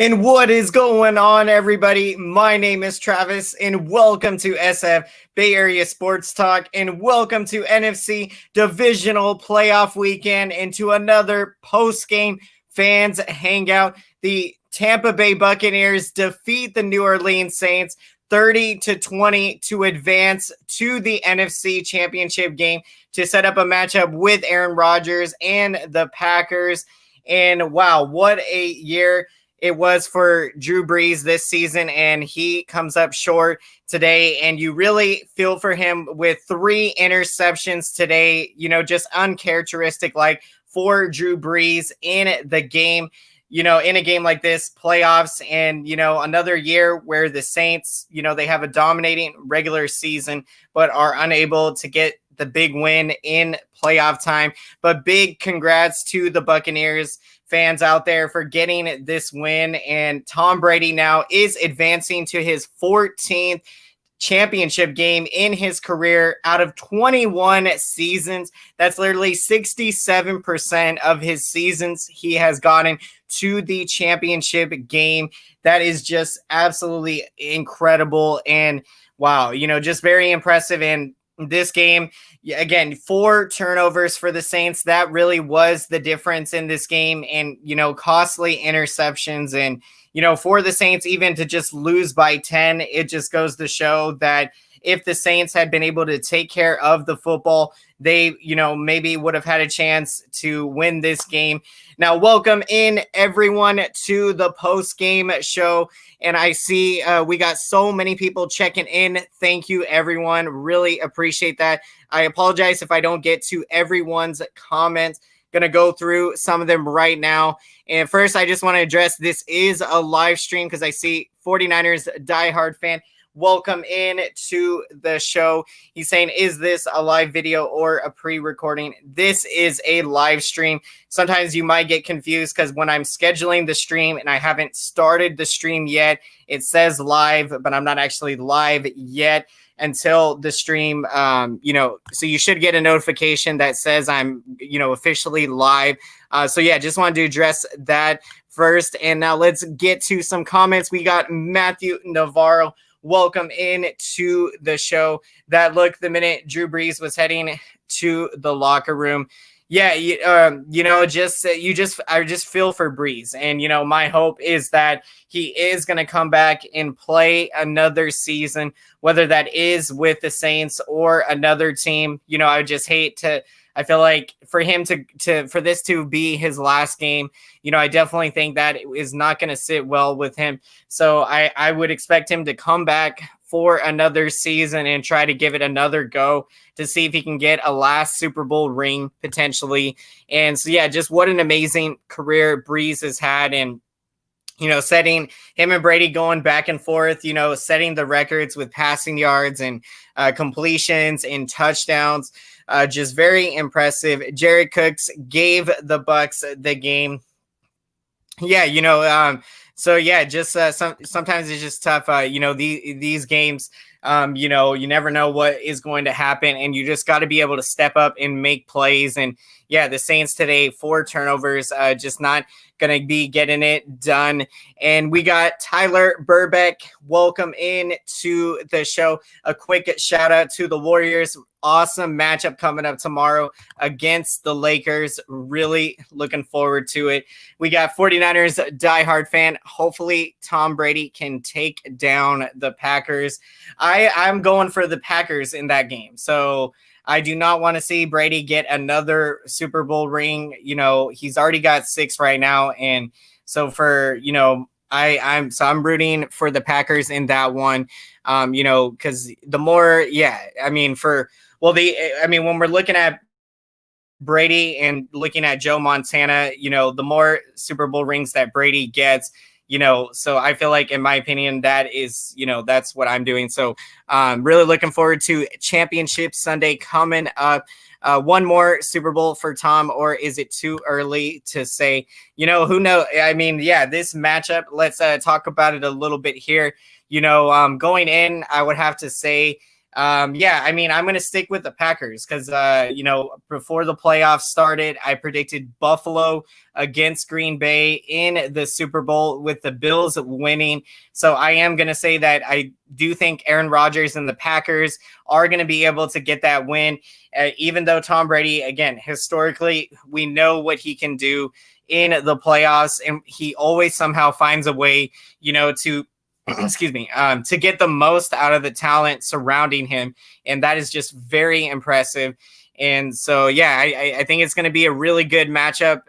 And what is going on, everybody? My name is Travis, and welcome to SF Bay Area Sports Talk, and welcome to NFC Divisional Playoff Weekend, and to another post-game fans hangout. The Tampa Bay Buccaneers defeat the New Orleans Saints 30-20 to advance to the NFC Championship game to set up a matchup with Aaron Rodgers and the Packers. And wow, what a year it was for Drew Brees this season, and he comes up short today, and you really feel for him with 3 interceptions today, just uncharacteristic like for Drew Brees in the game, in a game like this, playoffs, and, another year where the Saints, they have a dominating regular season, but are unable to get the big win in playoff time. But big congrats to the Buccaneers fans out there for getting this win. And Tom Brady now is advancing to his 14th championship game in his career out of 21 seasons. That's literally 67% of his seasons he has gotten to the championship game. That is just absolutely incredible. And wow, just very impressive. And this game, again, 4 turnovers for the Saints. That really was the difference in this game, and, costly interceptions. And, for the Saints, even to just lose by 10, it just goes to show that if the Saints had been able to take care of the football, they, maybe would have had a chance to win this game. Now, welcome in everyone to the post-game show. And I see we got so many people checking in. Thank you, everyone. Really appreciate that. I apologize if I don't get to everyone's comments. Going to go through some of them right now. And first, I just want to address this is a live stream because I see 49ers diehard fan. Welcome in to the show. He's saying, is this a live video or a pre-recording? This is a live stream. Sometimes you might get confused because when I'm scheduling the stream and I haven't started the stream yet, it says live, but I'm not actually live yet until the stream, so you should get a notification that says I'm, officially live. So yeah, just wanted to address that first. And now let's get to some comments. We got Matthew Navarro. Welcome in to the show. That look the minute Drew Brees was heading to the locker room. Yeah, I just feel for Brees, and my hope is that he is going to come back and play another season, whether that is with the Saints or another team. I just hate to. I feel like for him for this to be his last game, I definitely think that it is not going to sit well with him. So I would expect him to come back for another season and try to give it another go to see if he can get a last Super Bowl ring potentially. And so, yeah, just what an amazing career Brees has had. And, setting him and Brady going back and forth, setting the records with passing yards and completions and touchdowns. Just very impressive. Jared Cooks gave the Bucs the game. Yeah, so yeah, just sometimes it's just tough. These games, you never know what is going to happen, and you just got to be able to step up and make plays. And yeah, the Saints today, 4 turnovers, just not going to be getting it done. And we got Tyler Burbeck. Welcome in to the show. A quick shout out to the Warriors. Awesome matchup coming up tomorrow against the Lakers. Really looking forward to it. We got 49ers diehard fan. Hopefully Tom Brady can take down the Packers. I'm going for the Packers in that game. So I do not want to see Brady get another Super Bowl ring. He's already got 6 right now. And so for, I'm rooting for the Packers in that one. Because the more, when we're looking at Brady and looking at Joe Montana, the more Super Bowl rings that Brady gets, so I feel like, in my opinion, that is, that's what I'm doing. So really looking forward to Championship Sunday coming up. One more Super Bowl for Tom, or is it too early to say? Who knows? I mean, yeah, this matchup, let's talk about it a little bit here. Going in, I would have to say Yeah, I mean, I'm going to stick with the Packers because, before the playoffs started, I predicted Buffalo against Green Bay in the Super Bowl with the Bills winning. So I am going to say that I do think Aaron Rodgers and the Packers are going to be able to get that win, even though Tom Brady, again, historically, we know what he can do in the playoffs, and he always somehow finds a way, to excuse me, to get the most out of the talent surrounding him. And that is just very impressive. And so, yeah, I think it's going to be a really good matchup.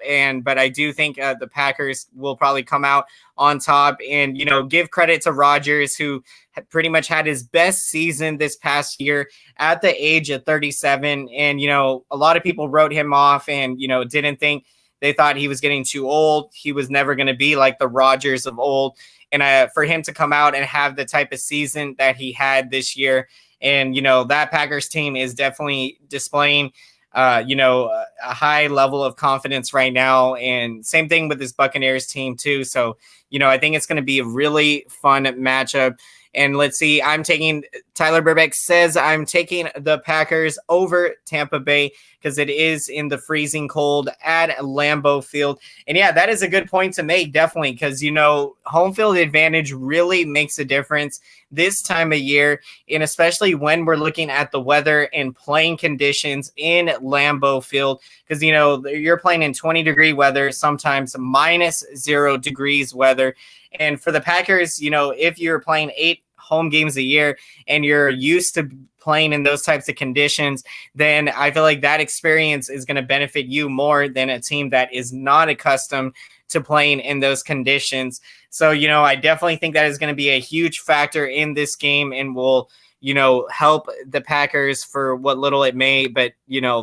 But I do think the Packers will probably come out on top and, give credit to Rodgers, who pretty much had his best season this past year at the age of 37. And, a lot of people wrote him off and, didn't think, they thought he was getting too old. He was never going to be like the Rodgers of old. And for him to come out and have the type of season that he had this year, and, that Packers team is definitely displaying, a high level of confidence right now. And same thing with this Buccaneers team too. So, I think it's going to be a really fun matchup. And let's see, Tyler Burbeck says I'm taking the Packers over Tampa Bay because it is in the freezing cold at Lambeau Field. And yeah, that is a good point to make, definitely, because, home field advantage really makes a difference this time of year, and especially when we're looking at the weather and playing conditions in Lambeau Field, because, you're playing in 20-degree weather, sometimes -0 degrees weather. And for the Packers, if you're playing 8 home games a year and you're used to playing in those types of conditions, then I feel like that experience is going to benefit you more than a team that is not accustomed to playing in those conditions. So, I definitely think that is going to be a huge factor in this game and will, help the Packers for what little it may, but,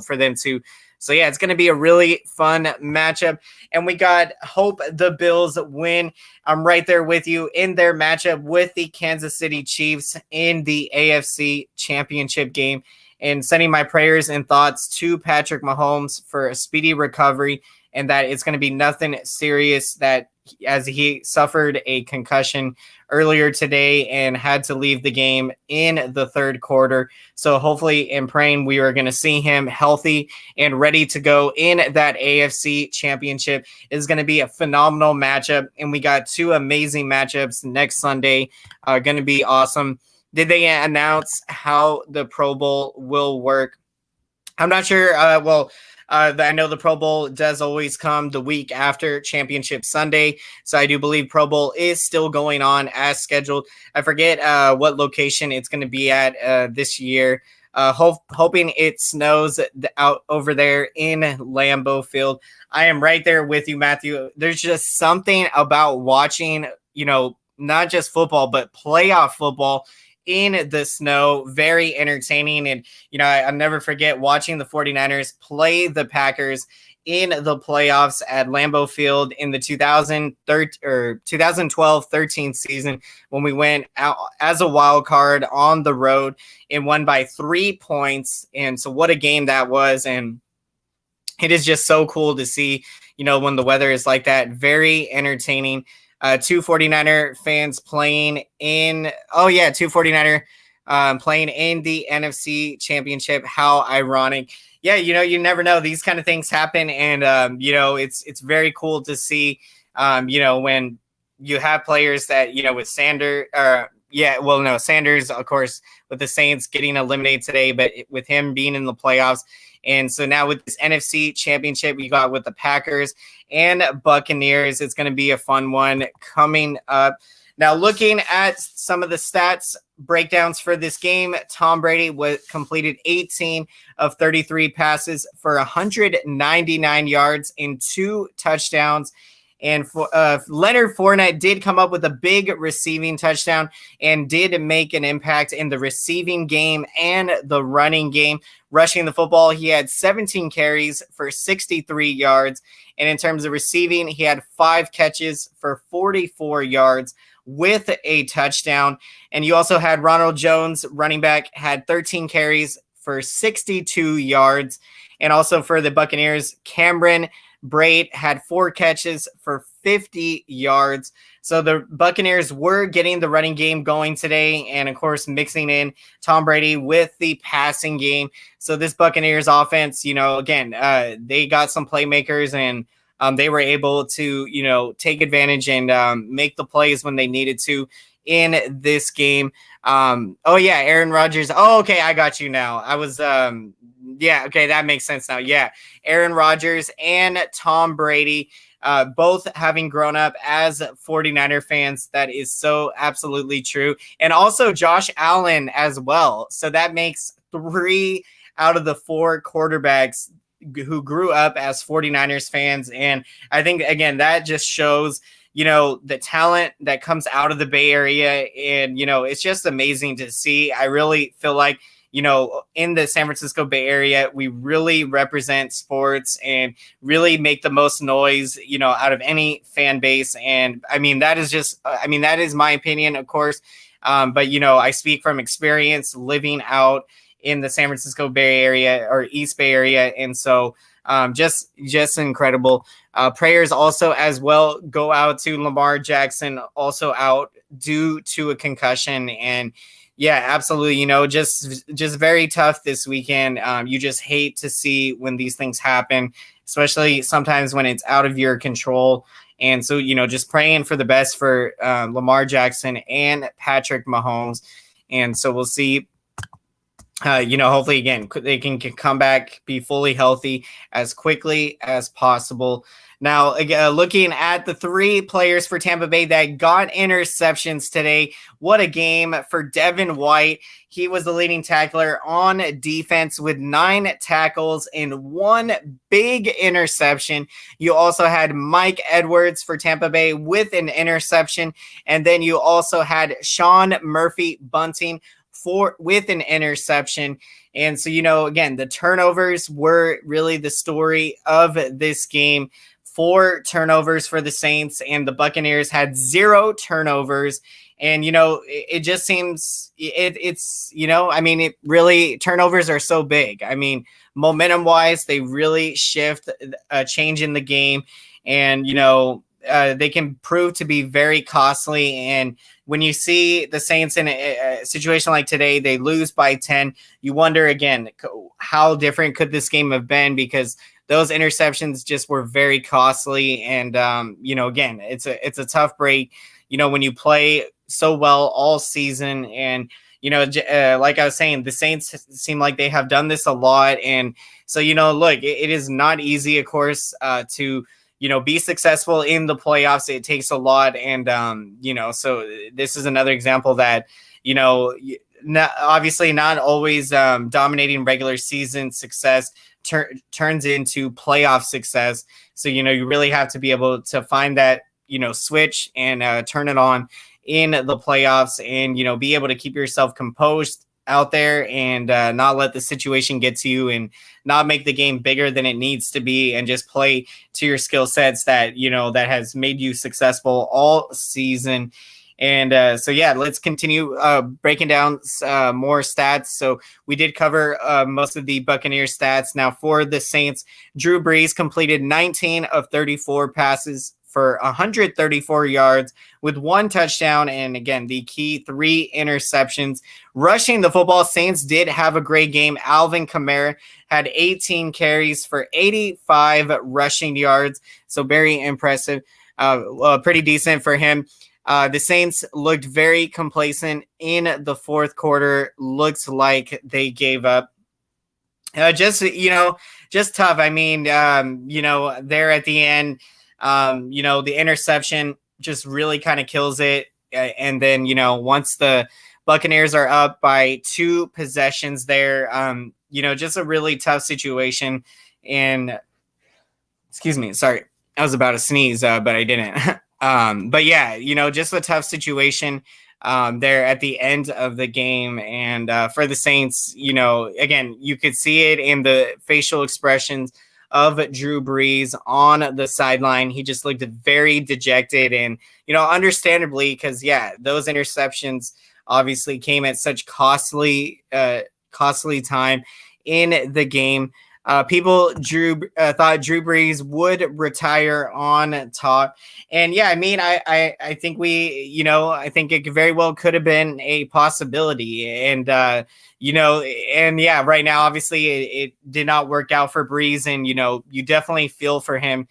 for them to. So, yeah, it's going to be a really fun matchup. And we hope the Bills win. I'm right there with you in their matchup with the Kansas City Chiefs in the AFC Championship game, and sending my prayers and thoughts to Patrick Mahomes for a speedy recovery, and that it's going to be nothing serious, that as he suffered a concussion earlier today and had to leave the game in the third quarter. So hopefully, in praying, we are going to see him healthy and ready to go in that AFC Championship. It's going to be a phenomenal matchup, and we got 2 amazing matchups next Sunday. Going to be awesome. Did they announce how the Pro Bowl will work? I'm not sure. I know the Pro Bowl does always come the week after Championship Sunday, so I do believe Pro Bowl is still going on as scheduled. I forget what location it's going to be at this year. Hoping it snows out over there in Lambeau Field. I am right there with you, Matthew. There's just something about watching, not just football, but playoff football in the snow. Very entertaining. And, I'll never forget watching the 49ers play the Packers in the playoffs at Lambeau Field in the 2012-13 season, when we went out as a wild card on the road and won by 3 points. And so what a game that was. And it is just so cool to see, when the weather is like that. Very entertaining. 2 49er fans playing in, two 49er playing in the NFC Championship. How ironic. Yeah, you never know. These kind of things happen, and it's very cool to see. When you have players that with Sanders, of course, with the Saints getting eliminated today, but with him being in the playoffs. And so now with this NFC Championship, you got with the Packers and Buccaneers. It's going to be a fun one coming up. Now, looking at some of the stats breakdowns for this game, Tom Brady completed 18 of 33 passes for 199 yards and 2 touchdowns. And Leonard Fournette did come up with a big receiving touchdown and did make an impact in the receiving game and the running game. Rushing the football, he had 17 carries for 63 yards. And in terms of receiving, he had 5 catches for 44 yards with a touchdown. And you also had Ronald Jones, running back, had 13 carries for 62 yards. And also for the Buccaneers, Cameron Braid had 4 catches for 50 yards. So the Buccaneers were getting the running game going today, and of course mixing in Tom Brady with the passing game. So this Buccaneers offense, again, they got some playmakers, and they were able to, take advantage and make the plays when they needed to in this game. Oh yeah, Aaron Rodgers. Oh, okay, I got you now. I was yeah, okay, that makes sense now. Yeah, Aaron Rodgers and Tom Brady, both having grown up as 49er fans. That is so absolutely true. And also Josh Allen as well. So that makes 3 out of the 4 quarterbacks who grew up as 49ers fans. And I think, again, that just shows, the talent that comes out of the Bay Area. And, it's just amazing to see. I really feel like, in the San Francisco Bay Area, we really represent sports and really make the most noise, out of any fan base. And I mean, that is that is my opinion, of course. But, I speak from experience living out in the San Francisco Bay Area or East Bay Area. And so just incredible. Prayers also as well go out to Lamar Jackson, also out due to a concussion. And yeah, absolutely. Just very tough this weekend. You just hate to see when these things happen, especially sometimes when it's out of your control. And so, just praying for the best for Lamar Jackson and Patrick Mahomes. And so we'll see. Hopefully, again, they can come back, be fully healthy as quickly as possible. Now, looking at the 3 players for Tampa Bay that got interceptions today, what a game for Devin White. He was the leading tackler on defense with 9 tackles and 1 big interception. You also had Mike Edwards for Tampa Bay with an interception. And then you also had Sean Murphy-Bunting with an interception. And so, again, the turnovers were really the story of this game. 4 turnovers for the Saints, and the Buccaneers had 0 turnovers. And, it just seems it's it really, turnovers are so big. I mean, momentum wise, they really shift a change in the game. And, they can prove to be very costly. And when you see the Saints in a situation like today, they lose by 10, you wonder again, how different could this game have been, because those interceptions just were very costly. And, again, it's a tough break, when you play so well all season. And, like I was saying, the Saints seem like they have done this a lot. And so, look, it is not easy, of course, to be successful in the playoffs. It takes a lot. And, so this is another example that, obviously not always dominating regular season success turns into playoff success. So, you really have to be able to find that, switch and turn it on in the playoffs, and, be able to keep yourself composed out there and not let the situation get to you, and not make the game bigger than it needs to be, and just play to your skill sets that, that has made you successful all season. And so, yeah, let's continue breaking down more stats. So we did cover most of the Buccaneers stats. Now for the Saints, Drew Brees completed 19 of 34 passes for 134 yards with 1 touchdown. And again, the key 3 interceptions. Rushing the football, Saints did have a great game. Alvin Kamara had 18 carries for 85 rushing yards. So very impressive. Pretty decent for him. The Saints looked very complacent in the 4th quarter. Looks like they gave up. Just tough. I mean, there at the end, the interception just really kind of kills it. And then, once the Buccaneers are up by 2 possessions there, just a really tough situation. And excuse me, sorry, I was about to sneeze, but I didn't. But yeah, just a tough situation there at the end of the game. And for the Saints, again, you could see it in the facial expressions of Drew Brees on the sideline. He just looked very dejected, and, understandably, because, yeah, those interceptions obviously came at such costly time in the game. People thought Drew Brees would retire on top. And yeah, I mean, I think I think it very well could have been a possibility. And, and yeah, right now, obviously it did not work out for Brees. And, you definitely feel for him,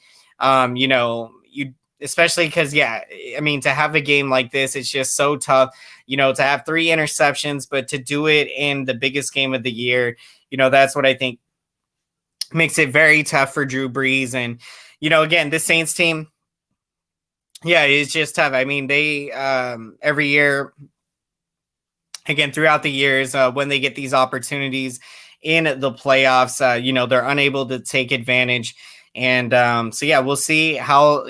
especially because, yeah, I mean, to have a game like this, it's just so tough, to have 3 interceptions, but to do it in the biggest game of the year, that's what I think makes it very tough for Drew Brees. And, again, the Saints team, yeah, it's just tough. I mean, they every year, again, throughout the years, when they get these opportunities in the playoffs, they're unable to take advantage. And so, yeah, we'll see how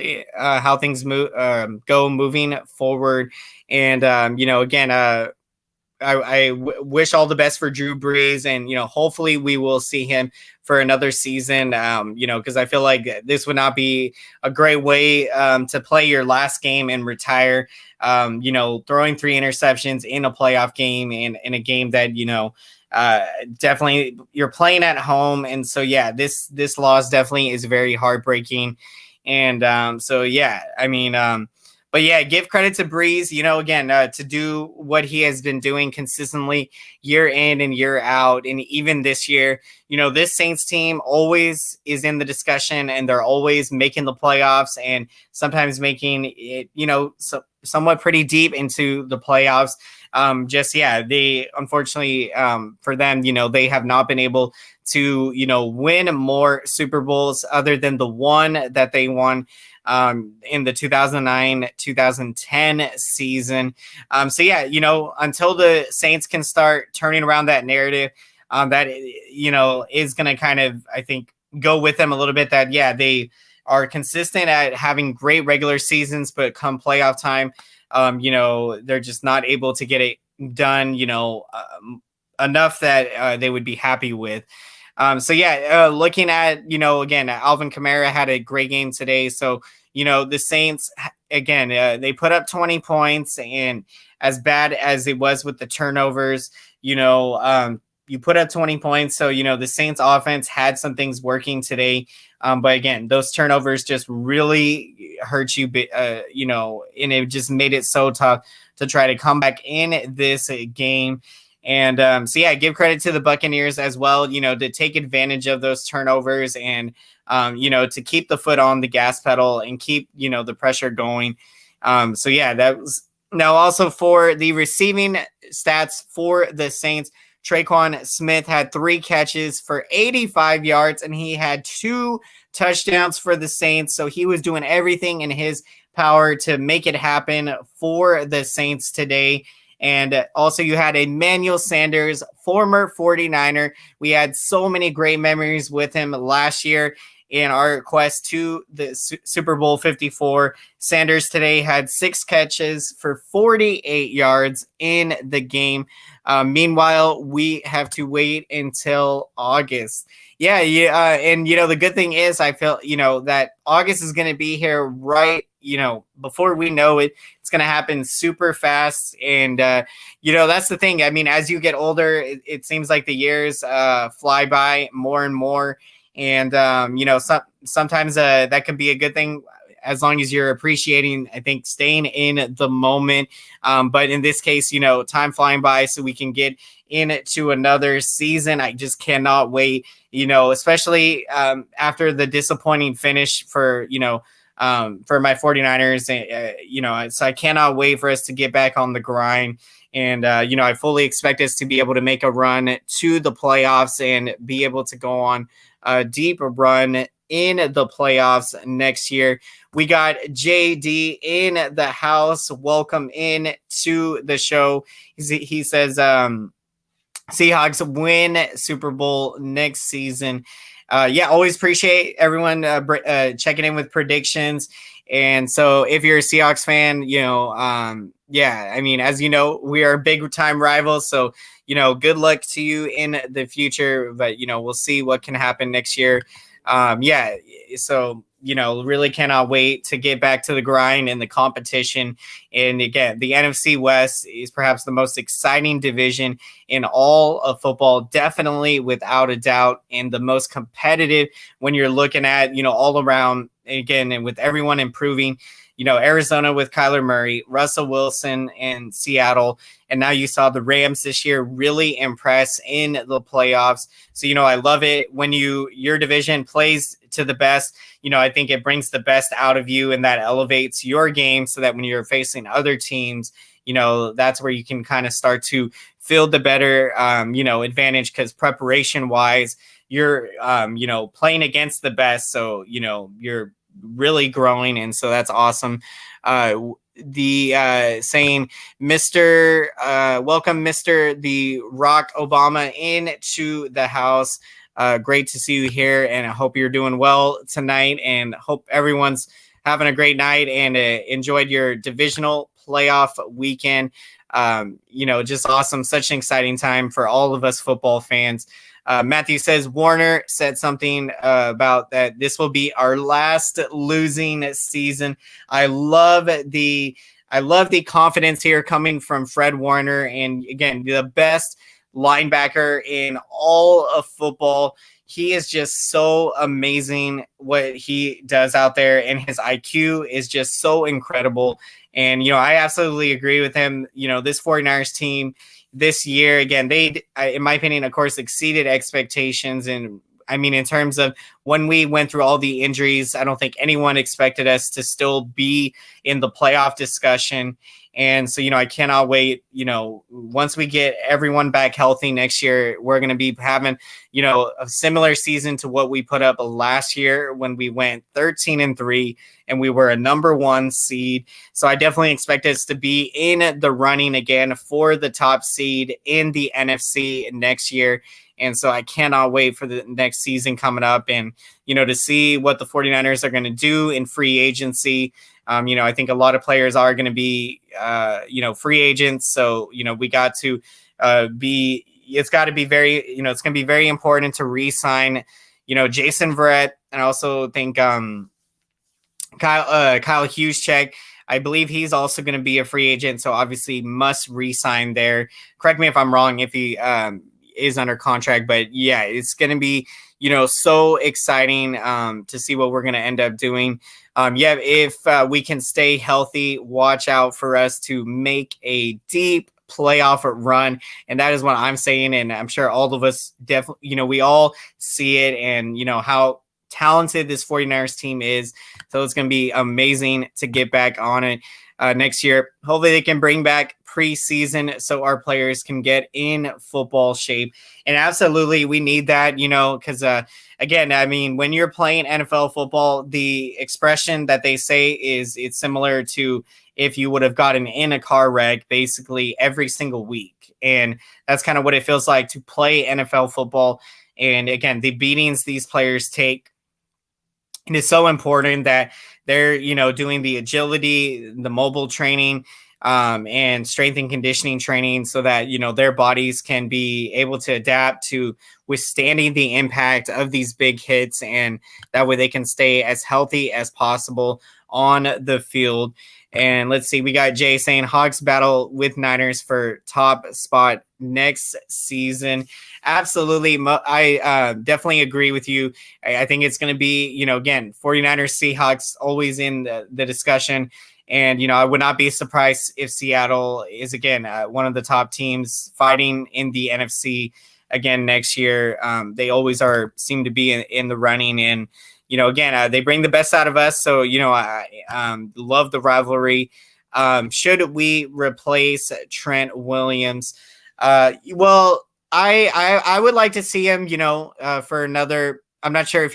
things go moving forward. And, again, I wish all the best for Drew Brees, and hopefully we will see him for another season. Because I feel like this would not be a great way to play your last game and retire. Throwing 3 interceptions in a playoff game and in a game that definitely you're playing at home, and so yeah, this loss definitely is very heartbreaking. And so yeah, I mean. But yeah, give credit to Brees, again, to do what he has been doing consistently year in and year out. And even this year, this Saints team always is in the discussion, and they're always making the playoffs and sometimes making it, somewhat pretty deep into the playoffs. They unfortunately for them, they have not been able to, win more Super Bowls other than the one that they won in the 2009-2010 season. So yeah, until the Saints can start turning around that narrative, that, is going to kind of, I think, go with them a little bit, that, yeah, they are consistent at having great regular seasons, but come playoff time, they're just not able to get it done, enough that they would be happy with. Looking at, again, Alvin Kamara had a great game today. So, the Saints, again, they put up 20 points, and as bad as it was with the turnovers, you put up 20 points. So, the Saints offense had some things working today. But again, those turnovers just really hurt you, and it just made it so tough to try to come back in this game. And give credit to the Buccaneers as well, to take advantage of those turnovers and, to keep the foot on the gas pedal and keep, the pressure going. That was now also for the receiving stats for the Saints. Traquan Smith had 3 catches for 85 yards, and he had 2 touchdowns for the Saints. So he was doing everything in his power to make it happen for the Saints today. And also you had Emmanuel Sanders, former 49er. We had so many great memories with him last year in our quest to the Super Bowl 54. Sanders today had 6 catches for 48 yards in the game. Meanwhile, we have to wait until August. And the good thing is, I feel, that August is going to be here right, before we know it. It's going to happen super fast. And, that's the thing. I mean, as you get older, it seems like the years fly by more and more. And, sometimes that can be a good thing, as long as you're appreciating, I think, staying in the moment. But in this case, time flying by so we can get into another season. I just cannot wait, especially after the disappointing finish for my 49ers. So I cannot wait for us to get back on the grind. And, I fully expect us to be able to make a run to the playoffs and be able to go on a deep run in the playoffs next year. We got JD in the house. Welcome in to the show. He says Seahawks win Super Bowl next season. Always appreciate everyone checking in with predictions. And so if you're a Seahawks fan, I mean, as you know, we are big time rivals. So, good luck to you in the future. But, we'll see what can happen next year. Yeah, so really cannot wait to get back to the grind and the competition. And again, the NFC West is perhaps the most exciting division in all of football, definitely without a doubt, and the most competitive when you're looking at all around. Again, and with everyone improving, Arizona with Kyler Murray, Russell Wilson, and Seattle. And now you saw the Rams this year really impress in the playoffs. So, I love it when your division plays to the best. I think it brings the best out of you, and that elevates your game so that when you're facing other teams, that's where you can kind of start to feel the better, advantage, because preparation wise, you're, playing against the best. So, you're really growing. And so that's awesome. Saying, welcome, Mr. The Rock Obama into the house. Great to see you here, and I hope you're doing well tonight, and hope everyone's having a great night and enjoyed your divisional playoff weekend. Just awesome. Such an exciting time for all of us football fans. Matthew says Warner said something about that this will be our last losing season. I love the confidence here coming from Fred Warner, and again, the best linebacker in all of football. He is just so amazing what he does out there, and his IQ is just so incredible. And I absolutely agree with him. This 49ers team this year, again, they, in my opinion, of course, exceeded expectations. And I mean, in terms of when we went through all the injuries, I don't think anyone expected us to still be in the playoff discussion. And so, I cannot wait. Once we get everyone back healthy next year, we're going to be having, a similar season to what we put up last year when we went 13-3 and we were a number 1 seed. So I definitely expect us to be in the running again for the top seed in the NFC next year. And so I cannot wait for the next season coming up and, to see what the 49ers are going to do in free agency. I think a lot of players are going to be, free agents. So, we got to it's got to be very, it's going to be very important to re-sign, Jason Verrett. And I also think Kyle Juszczyk, I believe he's also going to be a free agent. So obviously must re-sign there. Correct me if I'm wrong, if he is under contract, but yeah, it's going to be, so exciting to see what we're going to end up doing. If we can stay healthy, watch out for us to make a deep playoff run. And that is what I'm saying. And I'm sure all of us definitely, we all see it, and, how talented this 49ers team is. So it's going to be amazing to get back on it next year. Hopefully they can bring back preseason so our players can get in football shape. And absolutely, we need that, because again, I mean, when you're playing NFL football, the expression that they say is it's similar to if you would have gotten in a car wreck basically every single week. And that's kind of what it feels like to play NFL football. And again, the beatings these players take, it is so important that they're, doing the agility, the mobile training, and strength and conditioning training so that, their bodies can be able to adapt to withstanding the impact of these big hits. And that way they can stay as healthy as possible on the field. And let's see, we got Jay saying Hawks battle with Niners for top spot next season. Absolutely. I definitely agree with you. I think it's going to be, again, 49ers, Seahawks always in the discussion. And, I would not be surprised if Seattle is, again, one of the top teams fighting in the NFC again next year. They always seem to be in the running. And, again, they bring the best out of us. So, I love the rivalry. Should we replace Trent Williams? Well, I would like to see him, for another. I'm not sure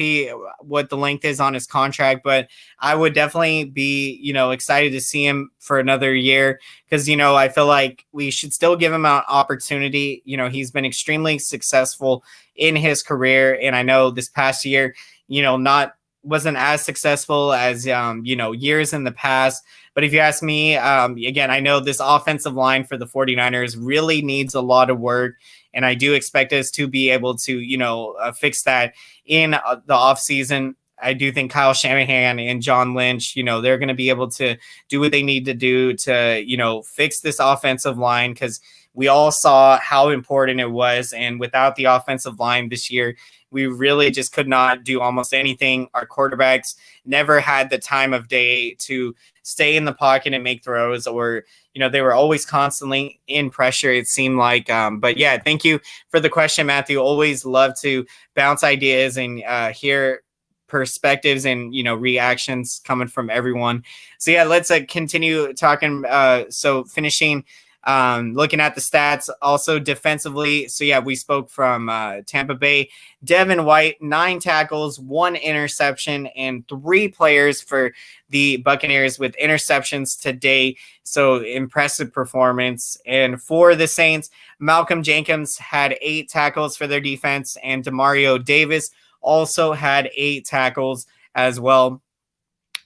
what the length is on his contract, but I would definitely be, excited to see him for another year because, I feel like we should still give him an opportunity. He's been extremely successful in his career. And I know this past year, wasn't as successful as, years in the past. But if you ask me, again, I know this offensive line for the 49ers really needs a lot of work. And I do expect us to be able to, fix that in the offseason. I do think Kyle Shanahan and John Lynch, they're going to be able to do what they need to do to, fix this offensive line, because we all saw how important it was. And without the offensive line this year, we really just could not do almost anything. Our quarterbacks never had the time of day to stay in the pocket and make throws, or, they were always constantly in pressure, it seemed like. But yeah, thank you for the question, Matthew. Always love to bounce ideas and hear perspectives and, reactions coming from everyone. So yeah, let's continue talking. So finishing, looking at the stats also defensively. So yeah, we spoke from Tampa Bay. Devin White, 9 tackles, 1 interception, and 3 players for the Buccaneers with interceptions today. So impressive performance. And for the Saints, Malcolm Jenkins had 8 tackles for their defense, and Demario Davis also had 8 tackles as well.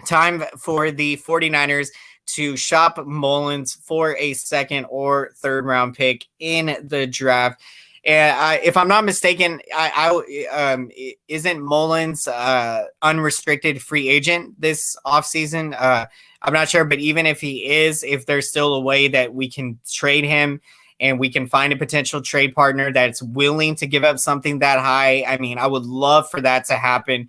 Time for the 49ers to shop Mullins for a second or third round pick in the draft. And if I'm not mistaken, isn't Mullins unrestricted free agent this offseason? I'm not sure, but even if he is, if there's still a way that we can trade him and we can find a potential trade partner that's willing to give up something that high, I mean, I would love for that to happen.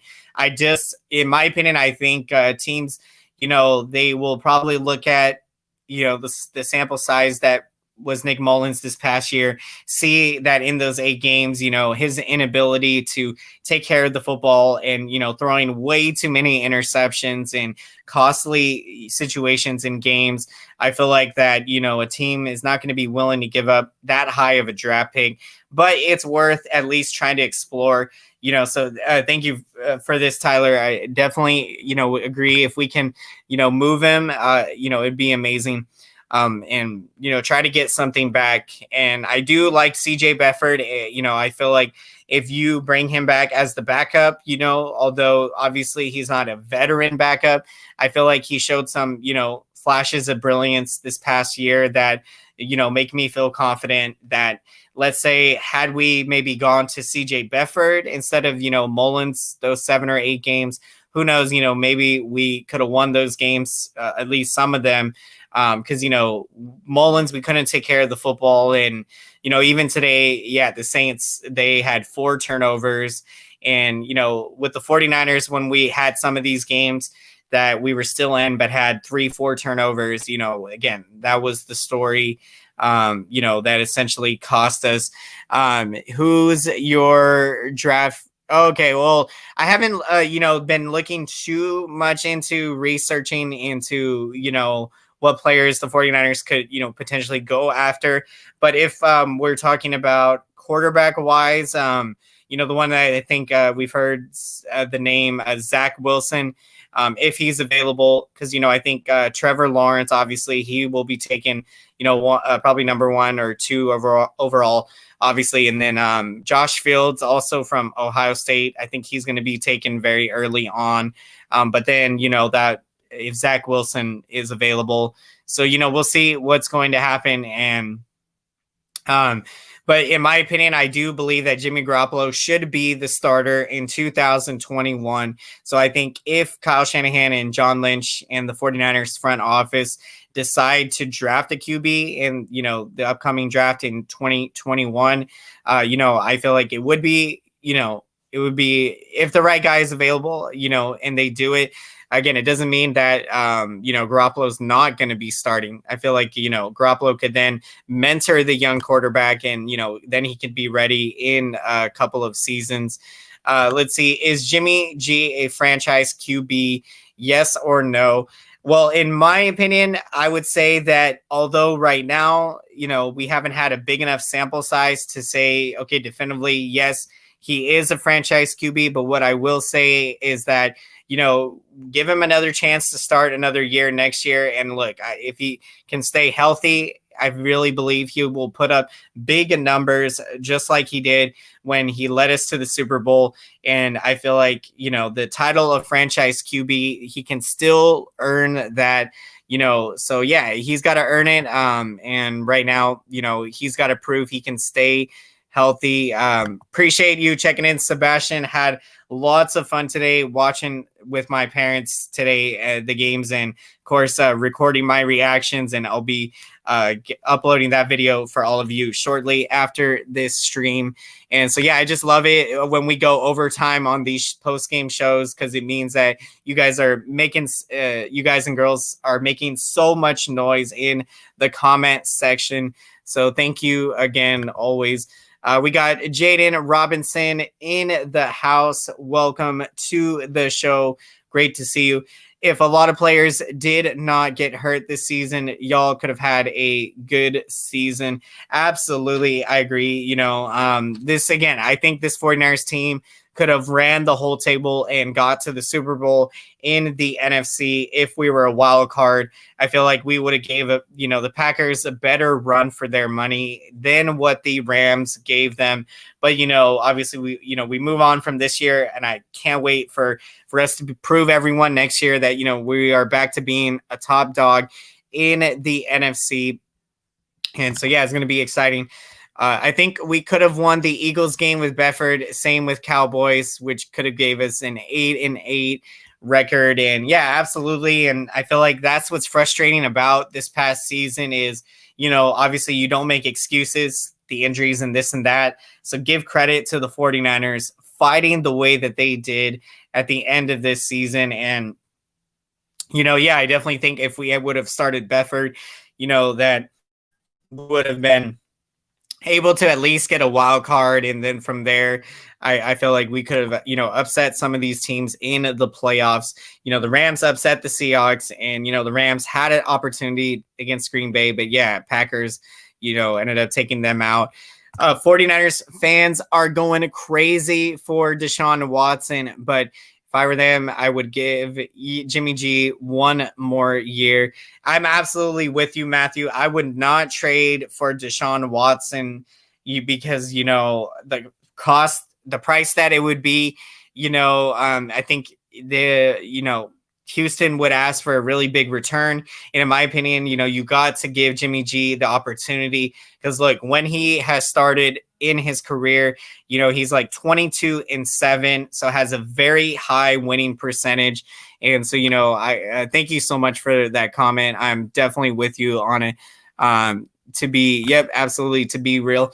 In my opinion, I think teams, they will probably look at, the sample size that was Nick Mullins this past year, see that in those 8 games, his inability to take care of the football and, throwing way too many interceptions and costly situations in games. I feel like that, a team is not going to be willing to give up that high of a draft pick, but it's worth at least trying to explore. So thank you for this, Tyler. I definitely, agree. If we can, move him, it'd be amazing. And, try to get something back. And I do like CJ Beathard. I feel like if you bring him back as the backup, although obviously he's not a veteran backup, I feel like he showed some, flashes of brilliance this past year that, make me feel confident that, let's say, had we maybe gone to CJ Beathard instead of, Mullins, those 7 or 8 games, who knows, maybe we could have won those games, at least some of them. Because, Mullins, we couldn't take care of the football. And, even today, yeah, the Saints, they had 4 turnovers. And, with the 49ers, when we had some of these games that we were still in, but had 3-4 turnovers, again, that was the story, that essentially cost us. Who's your draft? Okay, well, I haven't, been looking too much into researching into, what players the 49ers could, potentially go after. But if we're talking about quarterback-wise, the one that I think we've heard the name Zach Wilson, if he's available, because, I think Trevor Lawrence, obviously, he will be taken, probably number 1 or 2 overall, obviously. And then Josh Fields, also from Ohio State, I think he's going to be taken very early on. But then, that if Zach Wilson is available. So, we'll see what's going to happen. And, but in my opinion, I do believe that Jimmy Garoppolo should be the starter in 2021. So I think if Kyle Shanahan and John Lynch and the 49ers front office decide to draft a QB in, the upcoming draft in 2021, I feel like it would be, if the right guy is available, and they do it. Again, it doesn't mean that, Garoppolo's not going to be starting. I feel like, Garoppolo could then mentor the young quarterback and, then he could be ready in a couple of seasons. Let's see. Is Jimmy G a franchise QB? Yes or no? Well, in my opinion, I would say that although right now, we haven't had a big enough sample size to say, okay, definitively, yes, he is a franchise QB. But what I will say is that, give him another chance to start another year next year. And look, if he can stay healthy, I really believe he will put up big numbers just like he did when he led us to the Super Bowl. And I feel like, the title of franchise QB, he can still earn that, so yeah, he's got to earn it. And right now, he's got to prove he can stay healthy. Appreciate you checking in, Sebastian. Had lots of fun today watching with my parents today the games, and of course recording my reactions, and I'll be uploading that video for all of you shortly after this stream. And so yeah, I just love it when we go overtime on these post-game shows, because it means that you guys are making you guys and girls are making so much noise in the comment section. So thank you again, always. We got Jaden Robinson in the house. Welcome to the show. Great to see you. If a lot of players did not get hurt this season, y'all could have had a good season. Absolutely, I agree. This again, I think this 49ers team could have ran the whole table and got to the Super Bowl in the NFC if we were a wild card. I feel like we would have gave the Packers a better run for their money than what the Rams gave them. But obviously we move on from this year, and I can't wait for us to prove everyone next year that we are back to being a top dog in the NFC. And so yeah, it's going to be exciting. I think we could have won the Eagles game with Bedford. Same with Cowboys, which could have gave us an 8-8 record. And yeah, absolutely. And I feel like that's what's frustrating about this past season is, obviously you don't make excuses, the injuries and this and that. So give credit to the 49ers fighting the way that they did at the end of this season. And, yeah, I definitely think if we would have started Bedford, that would have been able to at least get a wild card. And then from there, I feel like we could have, upset some of these teams in the playoffs. The Rams upset the Seahawks, and, the Rams had an opportunity against Green Bay, but yeah, Packers, ended up taking them out. 49ers fans are going crazy for Deshaun Watson, but if I were them, I would give Jimmy G one more year. I'm absolutely with you, Matthew. I would not trade for Deshaun Watson because, the price that it would be, I think Houston would ask for a really big return. And in my opinion, you got to give Jimmy G the opportunity, because look, when he has started in his career, he's like 22-7, so has a very high winning percentage. And so, I thank you so much for that comment. I'm definitely with you on it. Absolutely, to be real.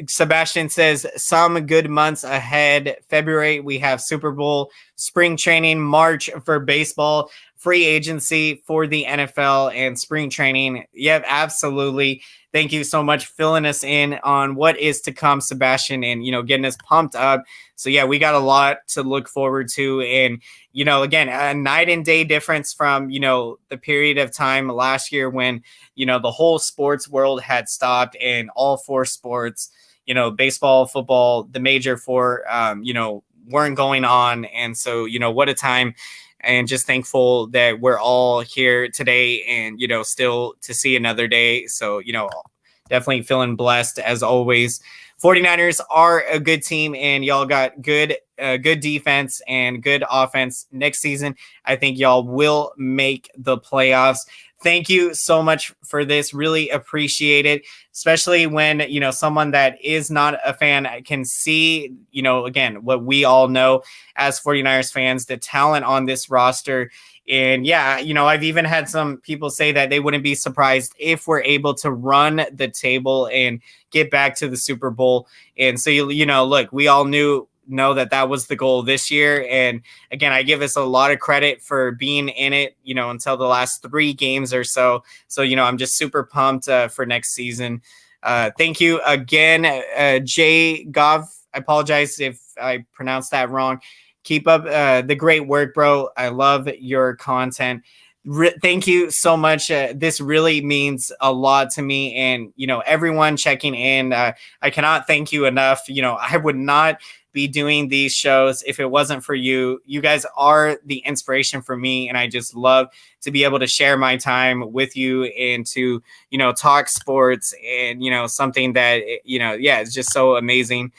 Sebastian says some good months ahead. February, we have Super Bowl, spring training, March for baseball, free agency for the NFL, and spring training. Yep, absolutely. Thank you so much for filling us in on what is to come, Sebastian, and, getting us pumped up. So, yeah, we got a lot to look forward to. And, again, a night and day difference from, the period of time last year when, the whole sports world had stopped, and all four sports, baseball, football, the major four, weren't going on. And so, what a time. And just thankful that we're all here today and, still to see another day. So, definitely feeling blessed as always. 49ers are a good team, and y'all got good defense and good offense next season. I think y'all will make the playoffs. Thank you so much for this. Really appreciate it, especially when, someone that is not a fan can see, again, what we all know as 49ers fans, the talent on this roster. And yeah, I've even had some people say that they wouldn't be surprised if we're able to run the table and get back to the Super Bowl. And so, look, we all know that was the goal this year. And again, I give us a lot of credit for being in it, until the last 3 games or so. So, I'm just super pumped for next season. Thank you again, Jay Gov. I apologize if I pronounced that wrong. Keep up the great work, bro. I love your content. Thank you so much. This really means a lot to me, and everyone checking in. I cannot thank you enough. I would not be doing these shows if it wasn't for you. You guys are the inspiration for me, and I just love to be able to share my time with you and to talk sports and something that it's just so amazing.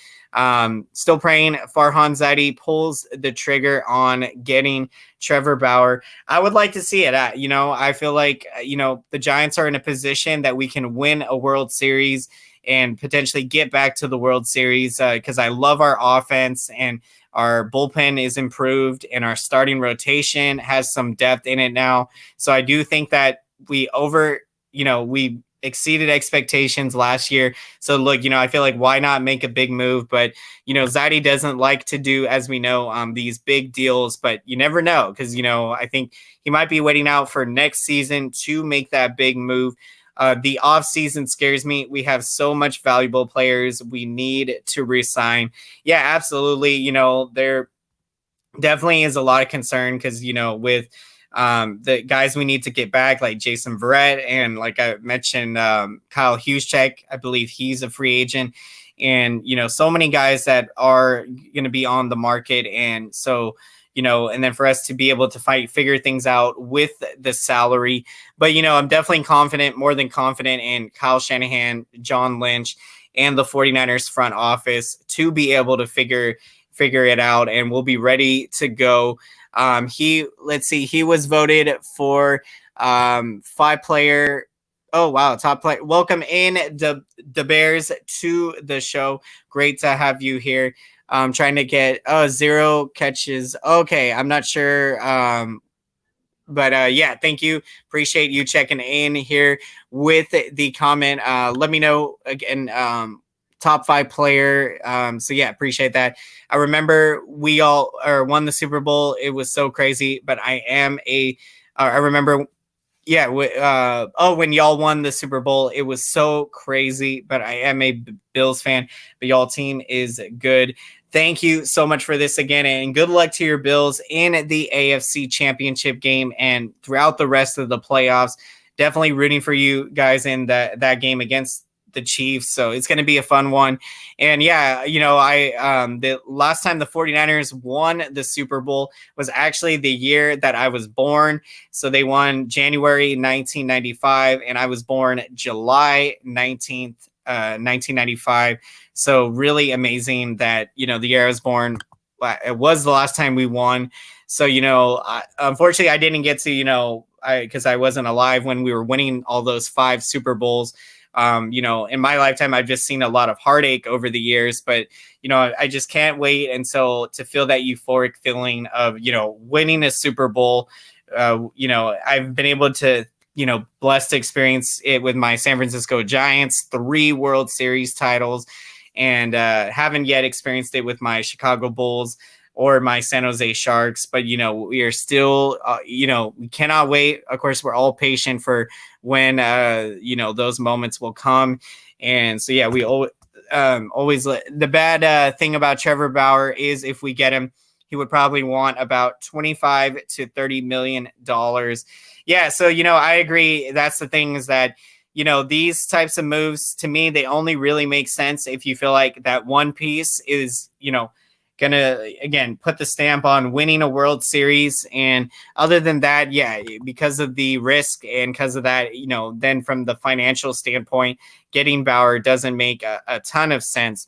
Still praying Farhan Zaidi pulls the trigger on getting Trevor Bauer. I would like to see it. I feel like, the Giants are in a position that we can win a World Series and potentially get back to the World Series, because I love our offense, and our bullpen is improved, and our starting rotation has some depth in it now. So I do think that we exceeded expectations last year. So look, I feel like why not make a big move? But Zaddy doesn't like to do, as we know, these big deals. But you never know, because I think he might be waiting out for next season to make that big move. The offseason scares me. We have so much valuable players we need to resign. Yeah, absolutely. There definitely is a lot of concern because, with the guys we need to get back, like Jason Verrett, and like I mentioned, Kyle Juszczyk, I believe he's a free agent, and so many guys that are going to be on the market, and so and then for us to be able to figure things out with the salary. But I'm definitely confident, more than confident, in Kyle Shanahan, John Lynch, and the 49ers front office to be able to figure it out, and we'll be ready to go. He was voted for 5-player. Oh, wow. Top player. Welcome in the Bears to the show. Great to have you here. Trying to get 0 catches. Okay. I'm not sure. But yeah, thank you. Appreciate you checking in here with the comment. Let me know again, top 5 player. So yeah, appreciate that. I remember we all won the Super Bowl. It was so crazy, but I remember, yeah. When y'all won the Super Bowl, it was so crazy, but I am a Bills fan, but y'all team is good. Thank you so much for this again, and good luck to your Bills in the AFC Championship game and throughout the rest of the playoffs. Definitely rooting for you guys in that game against the Chiefs. So it's going to be a fun one. And yeah, the last time the 49ers won the Super Bowl was actually the year that I was born. So they won January 1995, and I was born July 19th, 1995. So really amazing that, the year I was born, it was the last time we won. So, unfortunately I didn't get to, because I wasn't alive when we were winning all those 5 Super Bowls. In my lifetime, I've just seen a lot of heartache over the years, but, I just can't wait until to feel that euphoric feeling of, winning a Super Bowl. I've been able to, blessed to experience it with my San Francisco Giants, 3 World Series titles, and haven't yet experienced it with my Chicago Bulls or my San Jose Sharks. But, we are still, we cannot wait. Of course, we're all patient for when, those moments will come. And so, yeah, we always, the bad thing about Trevor Bauer is if we get him, he would probably want about $25 to $30 million. Yeah. So, I agree. That's the thing, is that, these types of moves, to me, they only really make sense if you feel like that one piece is, gonna, again, put the stamp on winning a World Series. And other than that, yeah, because of the risk and because of that, then from the financial standpoint, getting Bauer doesn't make a ton of sense.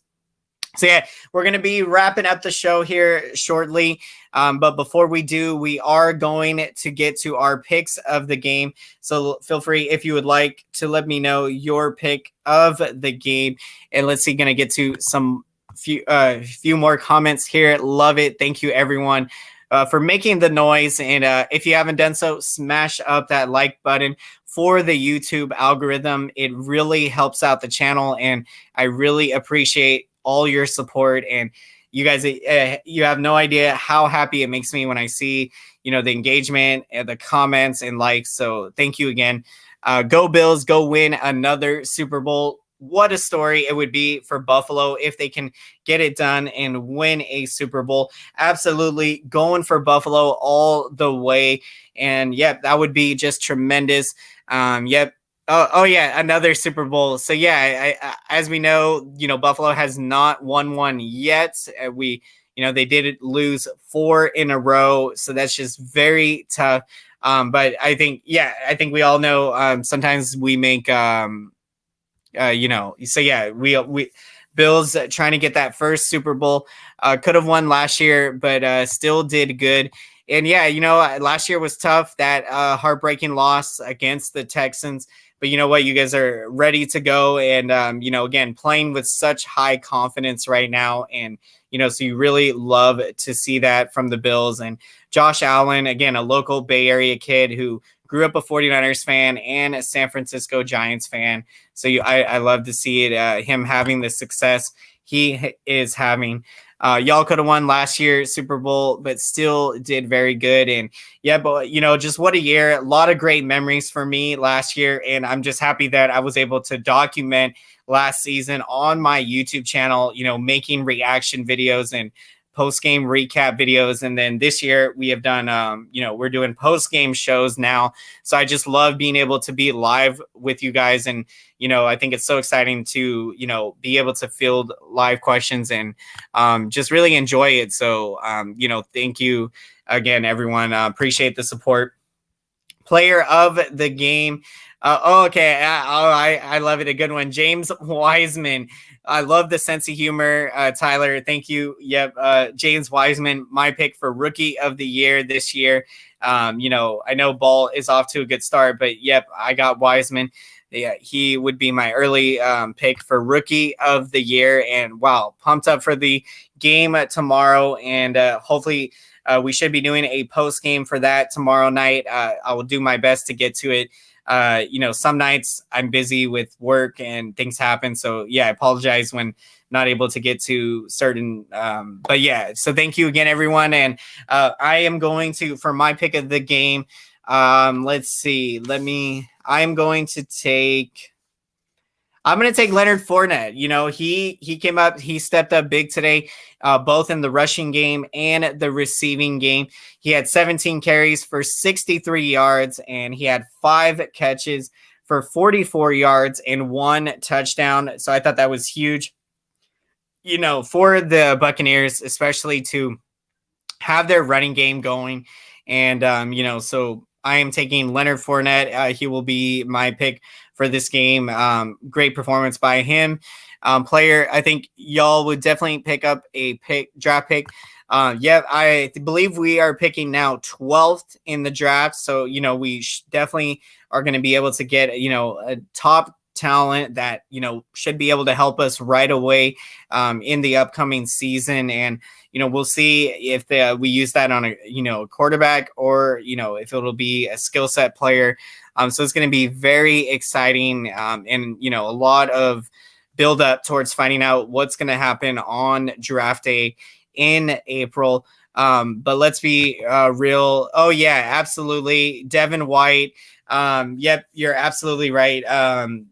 So yeah, we're going to be wrapping up the show here shortly. But before we do, we are going to get to our picks of the game. So feel free, if you would like, to let me know your pick of the game. And let's see, going to get to some few more comments here. Love it. Thank you, everyone, for making the noise. And if you haven't done so, smash up that like button for the YouTube algorithm. It really helps out the channel, and I really appreciate all your support. And you guys, you have no idea how happy it makes me when I see, the engagement and the comments and likes. So thank you again. Go Bills, go win another Super Bowl. What a story it would be for Buffalo if they can get it done and win a Super Bowl. Absolutely going for Buffalo all the way. And yep, that would be just tremendous. Yep. Oh yeah, another Super Bowl. So yeah, as we know, Buffalo has not won one yet. They did lose 4 in a row, so that's just very tough. But I think we all know, sometimes we make, so yeah, we Bills trying to get that first Super Bowl. Could have won last year, but still did good. And yeah, last year was tough, that heartbreaking loss against the Texans. But you know what? You guys are ready to go. And, again, playing with such high confidence right now. And, so you really love to see that from the Bills. And Josh Allen, again, a local Bay Area kid who grew up a 49ers fan and a San Francisco Giants fan. So I love to see it, him having the success he is having. Y'all could have won last year Super Bowl, but still did very good. And yeah, but just what a year. A lot of great memories for me last year. And I'm just happy that I was able to document last season on my YouTube channel, making reaction videos and post-game recap videos. And then this year we have done, we're doing post-game shows now. So I just love being able to be live with you guys. And, I think it's so exciting to, be able to field live questions and just really enjoy it. So, thank you again, everyone. Appreciate the support. Player of the game. Okay. I love it. A good one. James Wiseman. I love the sense of humor. Tyler, thank you. Yep. James Wiseman, my pick for rookie of the year this year. I know Ball is off to a good start, but yep, I got Wiseman. Yeah, he would be my early pick for rookie of the year. And wow, pumped up for the game tomorrow. And hopefully we should be doing a post game for that tomorrow night. I will do my best to get to it. Some nights I'm busy with work and things happen. So yeah, I apologize when not able to get to certain, but yeah, so thank you again, everyone. And I am going to, for my pick of the game, let's see, I'm going to take Leonard Fournette. He came up, he stepped up big today, both in the rushing game and the receiving game. He had 17 carries for 63 yards, and he had 5 catches for 44 yards and 1 touchdown. So I thought that was huge, for the Buccaneers, especially to have their running game going. And, so I am taking Leonard Fournette. He will be my pick for this game. Great performance by him. Player, I think y'all would definitely pick up a draft pick. I believe we are picking now 12th in the draft. So, we definitely are going to be able to get, a top talent that, should be able to help us right away in the upcoming season. And, we'll see if we use that on a quarterback or, if it'll be a skill set player. So it's going to be very exciting and, a lot of build up towards finding out what's going to happen on draft day in April. But let's be real. Oh yeah, absolutely. Devin White. Yep, you're absolutely right. 9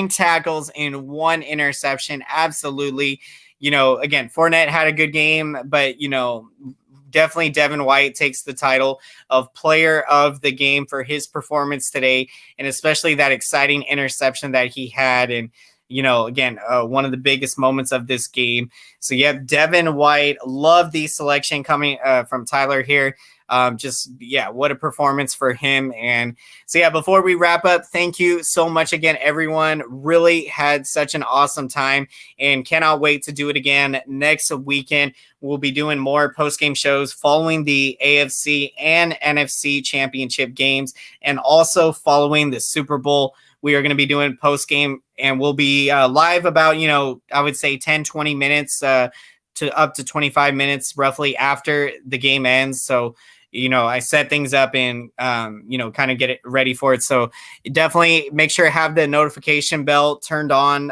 tackles and 1 interception. Absolutely. Again, Fournette had a good game, but, definitely Devin White takes the title of player of the game for his performance today. And especially that exciting interception that he had. And, again, one of the biggest moments of this game. So, yep, Devin White, love the selection coming from Tyler here. What a performance for him. And so, yeah, before we wrap up, thank you so much again, everyone. Really had such an awesome time and cannot wait to do it again next weekend. We'll be doing more post-game shows following the AFC and NFC championship games and also following the Super Bowl. We are going to be doing post-game and we'll be live about, I would say 10, 20 minutes to up to 25 minutes roughly after the game ends. So, I set things up and, kind of get it ready for it. So definitely make sure to have the notification bell turned on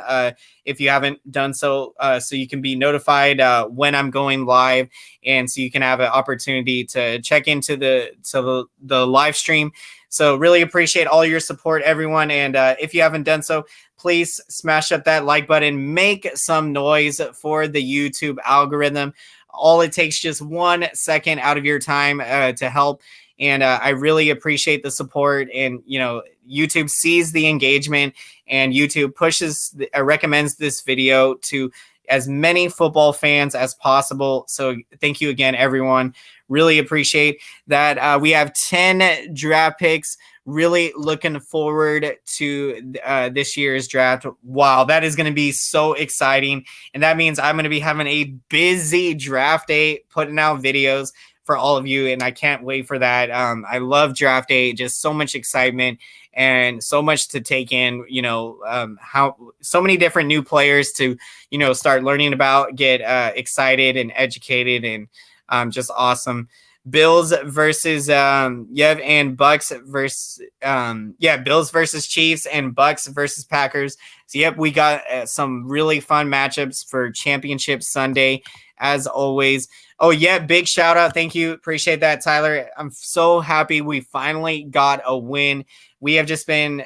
if you haven't done so, so you can be notified when I'm going live. And so you can have an opportunity to check into the live stream. So really appreciate all your support, everyone. And if you haven't done so, please smash up that like button, make some noise for the YouTube algorithm. All it takes just 1 second out of your time to help. And I really appreciate the support. And, YouTube sees the engagement and YouTube recommends this video to as many football fans as possible. So thank you again, everyone. Really appreciate that. We have 10 draft picks really looking forward to this year's draft. Wow, that is going to be so exciting. And that means I'm going to be having a busy draft day, putting out videos for all of you, and I can't wait for that. I love draft day, just so much excitement and so much to take in, how so many different new players to, start learning about, get excited and educated, and just awesome. Bills versus and Bucks versus Bills versus Chiefs and Bucks versus Packers. So we got some really fun matchups for Championship Sunday as always. Oh yeah, big shout out. Thank you. Appreciate that, Tyler. I'm so happy we finally got a win. We have just been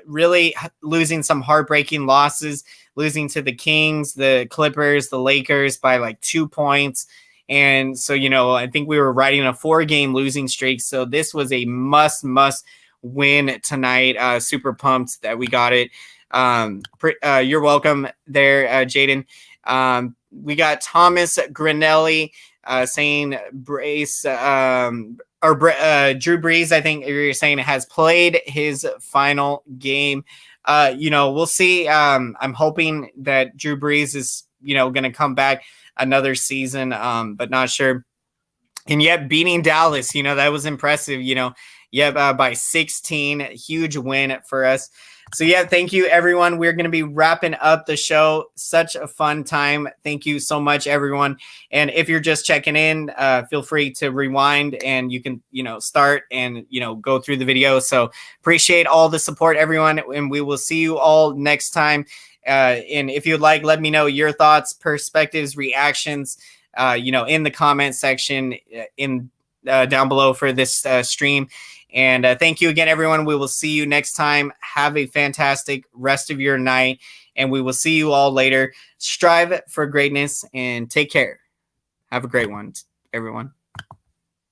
really losing some heartbreaking losses, losing to the Kings, the Clippers, the Lakers by like 2 points. And so, I think we were riding a 4-game losing streak. So this was a must win tonight. Super pumped that we got it. You're welcome there, Jaden. We got Thomas Grinelli saying Brace Drew Brees, I think you're saying, has played his final game. We'll see. I'm hoping that Drew Brees is, going to come back another season, but not sure. And yet beating Dallas, that was impressive, by 16, huge win for us. So thank you everyone. We're going to be wrapping up the show. Such a fun time. Thank you so much, everyone. And if you're just checking in, feel free to rewind and you can, start and, go through the video. So appreciate all the support, everyone. And we will see you all next time. And if you'd like, let me know your thoughts, perspectives, reactions, in the comment section down below for this stream. And thank you again, everyone. We will see you next time. Have a fantastic rest of your night, and we will see you all later. Strive for greatness and take care. Have a great one, everyone.